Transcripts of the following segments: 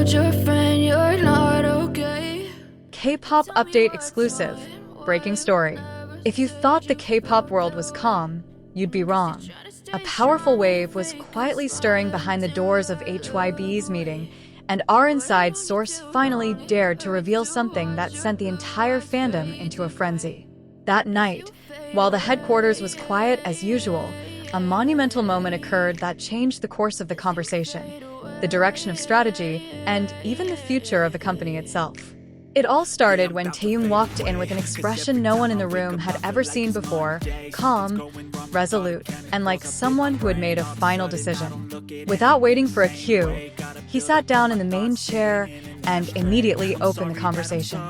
told your friend you're not okay. K-pop update exclusive. Breaking story. If you thought the K-pop world was calm, you'd be wrong. A powerful wave was quietly stirring behind the doors of HYBE's meeting, and our inside source finally dared to reveal something that sent the entire fandom into a frenzy. That night, while the headquarters was quiet as usual, a monumental moment occurred that changed the course of the conversation, the direction of strategy, and even the future of the company itself. It all started when Taehyung walked in with an expression no one in the room had ever seen before: calm, resolute, and like someone who had made a final decision. Without waiting for a cue, he sat down in the main chair and immediately opened the conversation.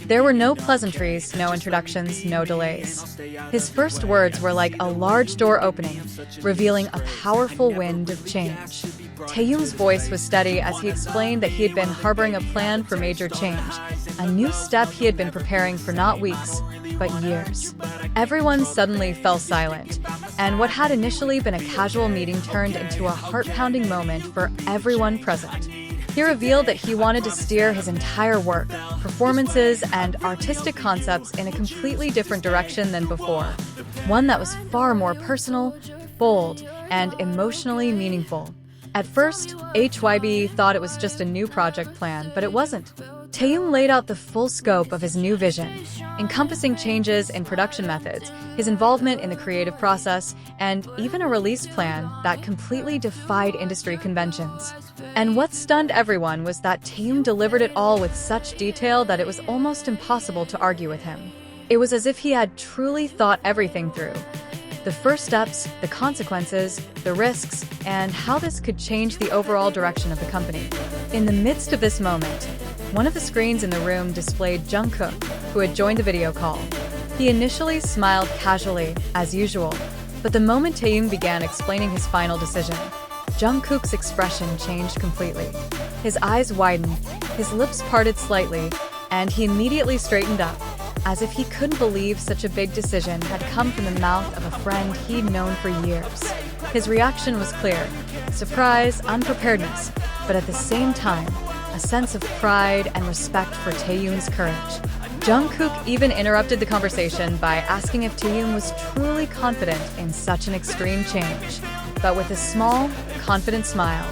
There were no pleasantries, no introductions, no delays. His first words were like a large door opening, revealing a powerful wind of change. Taehyung's voice was steady as he explained that he had been harboring a plan for major change, a new step he had been preparing for not weeks, but years. Everyone suddenly fell silent, and what had initially been a casual meeting turned into a heart-pounding moment for everyone present. He revealed that he wanted to steer his entire work, performances, and artistic concepts in a completely different direction than before, one that was far more personal, bold, and emotionally meaningful. At first, HYBE thought it was just a new project plan, but it wasn't. Taehyung laid out the full scope of his new vision, encompassing changes in production methods, his involvement in the creative process, and even a release plan that completely defied industry conventions. And what stunned everyone was that Taehyung delivered it all with such detail that it was almost impossible to argue with him. It was as if he had truly thought everything through. The first steps, the consequences, the risks, and how this could change the overall direction of the company. In the midst of this moment, one of the screens in the room displayed Jungkook, who had joined the video call. He initially smiled casually, as usual, but the moment Taehyung began explaining his final decision, Jungkook's expression changed completely. His eyes widened, his lips parted slightly, and he immediately straightened up, as if he couldn't believe such a big decision had come from the mouth of a friend he'd known for years. His reaction was clear: surprise, unpreparedness, but at the same time, a sense of pride and respect for Taehyung's courage. Jungkook even interrupted the conversation by asking if Taehyung was truly confident in such an extreme change. But with a small, confident smile,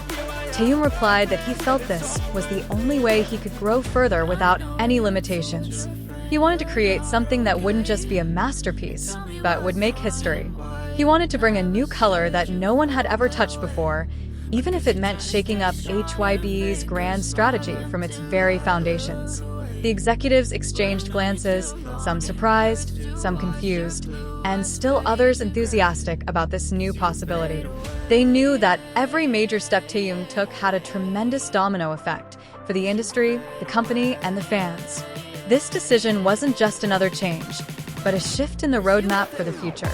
Taehyung replied that he felt this was the only way he could grow further without any limitations. He wanted to create something that wouldn't just be a masterpiece, but would make history. He wanted to bring a new color that no one had ever touched before, even if it meant shaking up HYBE's grand strategy from its very foundations. The executives exchanged glances, some surprised, some confused, and still others enthusiastic about this new possibility. They knew that every major step Taehyung took had a tremendous domino effect for the industry, the company, and the fans. This decision wasn't just another change, but a shift in the roadmap for the future.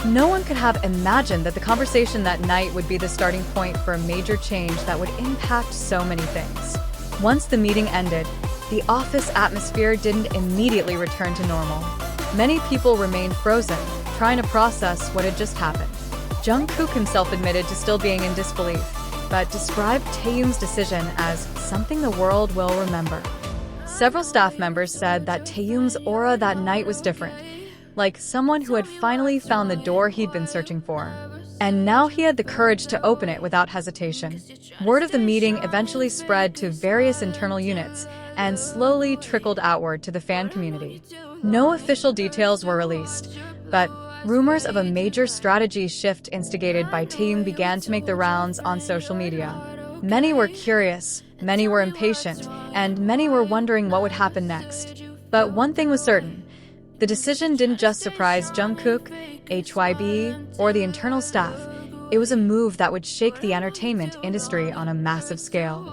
No one could have imagined that the conversation that night would be the starting point for a major change that would impact so many things. Once the meeting ended, the office atmosphere didn't immediately return to normal. Many people remained frozen, trying to process what had just happened. Jungkook himself admitted to still being in disbelief, but described Taehyung's decision as something the world will remember. Several staff members said that Taehyung's aura that night was different, like someone who had finally found the door he'd been searching for. And now he had the courage to open it without hesitation. Word of the meeting eventually spread to various internal units and slowly trickled outward to the fan community. No official details were released, but rumors of a major strategy shift instigated by Taehyung began to make the rounds on social media. Many were curious, many were impatient, and many were wondering what would happen next. But one thing was certain: the decision didn't just surprise Jungkook, HYBE, or the internal staff. It was a move that would shake the entertainment industry on a massive scale.